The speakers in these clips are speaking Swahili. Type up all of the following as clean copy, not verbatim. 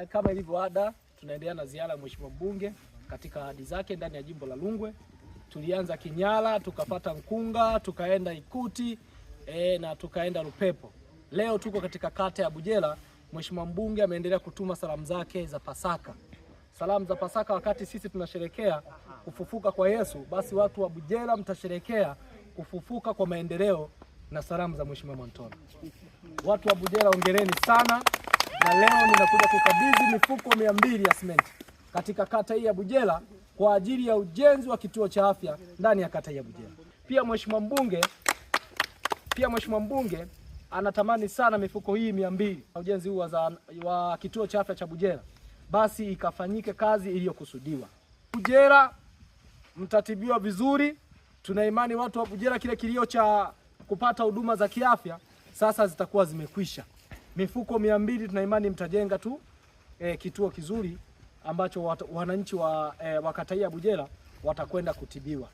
Kama ilivyo ada, tunaendelea na ziara ya Mheshimiwa Mbunge katika ahadi zake ndani ya jimbo la Rungwe. Tulianza Kinyala, tukapata Nkunga, tukaenda Ikuti na tukaenda Lupepo. Leo tuko katika kata ya Bujela. Mheshimiwa Mbunge ameendelea kutuma salamu zake za Pasaka. Salamu za Pasaka, wakati sisi tunasherekea kufufuka kwa Yesu, basi watu wa Bujela mtasherekea kufufuka kwa maendeleo na salamu za Mheshimiwa Mwantona. Watu wa Bujela hongereni sana, na leo ninakuja kukabidhi mifuko 200 ya simenti katika kata hii ya Bujela kwa ajili ya ujenzi wa kituo cha afya ndani ya kata hii ya Bujela. Pia Mheshimiwa Mbunge anatamani sana mifuko hii 200 ujenzi huu wa kituo cha afya cha Bujela basi ikafanyike kazi iliyokusudiwa. Bujela mtatibiwa vizuri. Tuna imani watu wa Bujela kile kilio cha kupata huduma za kiafya sasa zitakuwa zimekwisha. Mifuko 200 tuna imani mtajenga tu kituo kizuri ambacho wananchi wa kata hii ya Bujela watakwenda kutibiwa.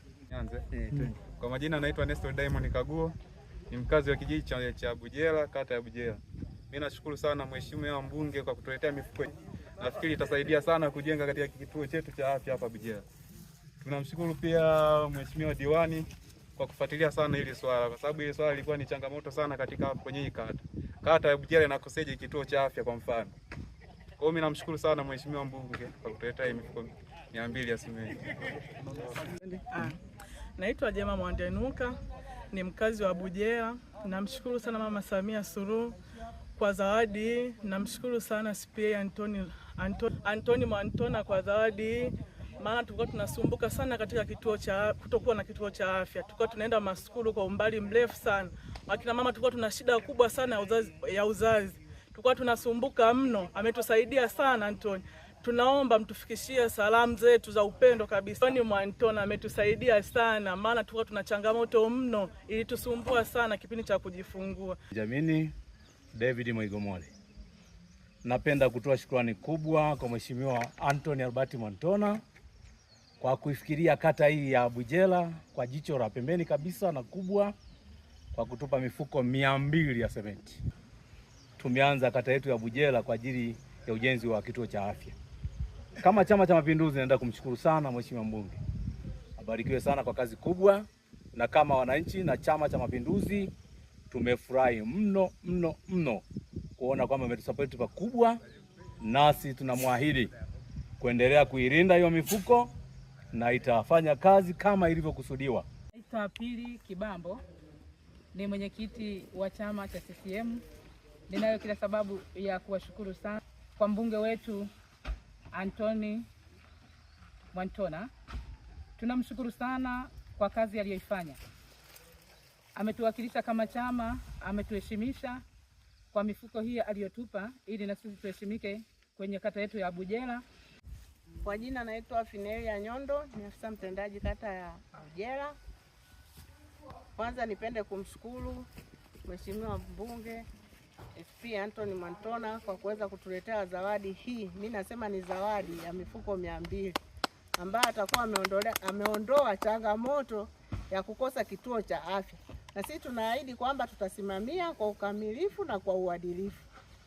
Kwa majina naitwa Nestor Diamond Kaguo, ni mkazi wa kijiji cha Bujela, kata ya Bujela. Mimi nashukuru sana Mheshimiwa Mbunge kwa kutuletea mifuko. Nafikiri itasaidia sana kujenga katika kituo chetu cha afya hapa Bujela. Tunamshukuru pia Mheshimiwa Diwani kwa kufuatilia sana hili swala, kwa sababu hili swala lilikuwa ni changamoto sana katika kwenye hii kata. Kata ya Bujela inakoseje kituo cha afya kwa mfano. Kwa hiyo mimi namshukuru sana Mheshimiwa Mbunge kwa kutuletea mifuko 200 ya simenti. Naitwa Jema Mwandenuka, ni mkazi wa Bujela. Namshukuru sana Mama Samia Suluhu kwa zawadi. Namshukuru sana CPA Antoni Mwantona kwa zawadi. Maana tulikuwa tunasumbuka sana katika kutokuwa na kituo cha afya. Tulikuwa tunaenda maskulu kwa umbali mrefu sana. Wakina mama tulikuwa tuna shida kubwa sana ya uzazi. Tulikuwa tunasumbuka mno. Ametusaidia sana Antoni. Tunaomba mtufikishie salamu zetu za upendo kabisa. Antoni Mwantona ametusaidia sana, maana tulikuwa tuna changamoto mno, ilitusumbua sana kipindi cha kujifungua. Jamini David Mwigomole. Napenda kutoa shukrani kubwa kwa Mheshimiwa Antoni Albert Mwantona kwa kuifikiria kata hii ya Bujela kwa jicho la pembeni kabisa na kubwa, kwa kutupa mifuko 200 ya sementi. Tumeanza kata yetu ya Bujela kwa ajili ya ujenzi wa kituo cha afya. Kama Chama cha Mapinduzi naenda kumshukuru sana Mheshimiwa Mbunge. Abarikiwe sana kwa kazi kubwa, na kama wananchi na Chama cha Mapinduzi tumefurahi mno kuona kwamba ametusupport pakubwa, nasi tunamwahidi kuendelea kuilinda hiyo mifuko na itafanya kazi kama ilivyokusudiwa. Naitwa Pili Kibambo, ni mwenyekiti wa chama cha CCM. Ninayo kila sababu ya kuwashukuru sana kwa mbunge wetu Antoni Mwantona. Tunamshukuru sana kwa kazi aliyoifanya. Ametuwakilisha kama chama, ametuheshimisha kwa mifuko hii aliyotupa ili na sisi tuheshimike kwenye kata yetu ya Bujela. Kwa jina naitwa Finelia Nyondo, ni afisa mtendaji kata ya Bujela. Kwanza nipende kumshukuru Mheshimiwa Mbunge SP Antoni Mwantona kwa kuweza kutuletea zawadi hii. Mimi nasema ni zawadi ya mifuko 200 ambayo atakuwa ameondoa changamoto ya kukosa kituo cha afya. Na sisi tunaahidi kwamba tutasimamia kwa ukamilifu na kwa uadilifu.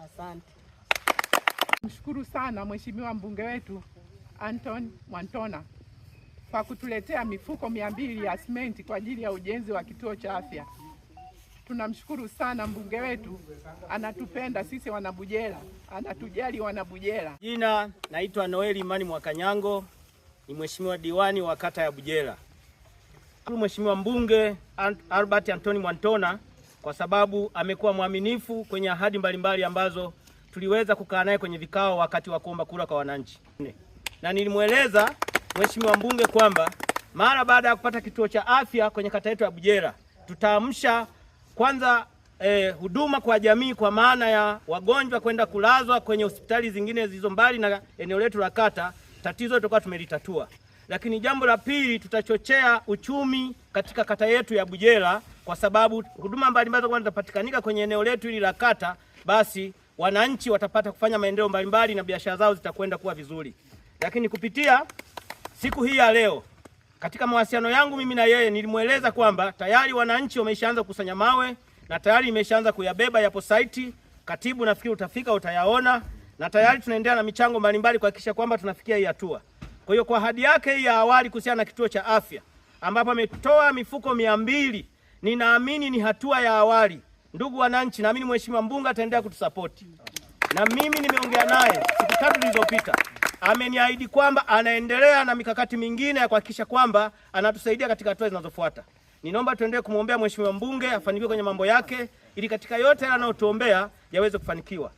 Asante. Mshukuru sana Mheshimiwa mbunge wetu Antoni Mwantona kwa kutuletea mifuko 200 ya simenti kwa ajili ya ujenzi wa kituo cha afya. Tunamshukuru sana mbunge wetu, anatupenda sisi wanabujela, anatujali wanabujela. Jina naitwa Noeli Imani Mwakanyango, ni mheshimiwa diwani wa kata ya Bujela. Mheshimiwa mbunge Albert Antoni Mwantona kwa sababu amekuwa mwaminifu kwenye ahadi mbalimbali ambazo tuliweza kukaa naye kwenye vikao wakati wa kuomba kura kwa wananchi. Na nilimweleza mheshimiwa mbunge kwamba mara baada ya kupata kituo cha afya kwenye kata yetu ya Bujela, tutaamsha kwanza huduma kwa jamii, kwa maana ya wagonjwa kwenda kulazwa kwenye hospitali zingine zilizo mbali na eneo letu la kata. Tatizo tutakuwa tumelitatua. Lakini jambo la pili, tutachochea uchumi katika kata yetu ya Bujela, kwa sababu huduma mbalimbali zitapatikanika kwenye eneo letu hili la kata, basi wananchi watapata kufanya maendeleo mbalimbali na biashara zao zitakwenda kuwa vizuri. Lakini kupitia siku hii ya leo, katika mawasiliano yangu mimi na yeye, nilimweleza kwamba tayari wananchi wameshaanza kukusanya mawe na tayari imeshaanza kuyabeba, yapo site. Katibu nafikiri utafika utayaona, na tayari tunaendelea na michango mbalimbali kuhakikisha kwamba tunafikia hii hatua. Kwa hiyo kwa ahadi yake hii ya awali kuhusiana na kituo cha afya ambapo ametoa mifuko 200, ninaamini ni hatua ya awali. Ndugu wananchi, naamini mheshimiwa mbunge ataendelea kutusapoti. Na mimi nimeongea naye siku 3 zilizopita. Ameniahidi kwamba anaendelea na mikakati mingine ya kuhakikisha kwamba anatusaidia katika hatua zinazofuata. Ninaomba tuendelee kumwombea mheshimiwa mbunge afanikiwe kwenye mambo yake ili katika yote anayotuombea yaweze kufanikiwa.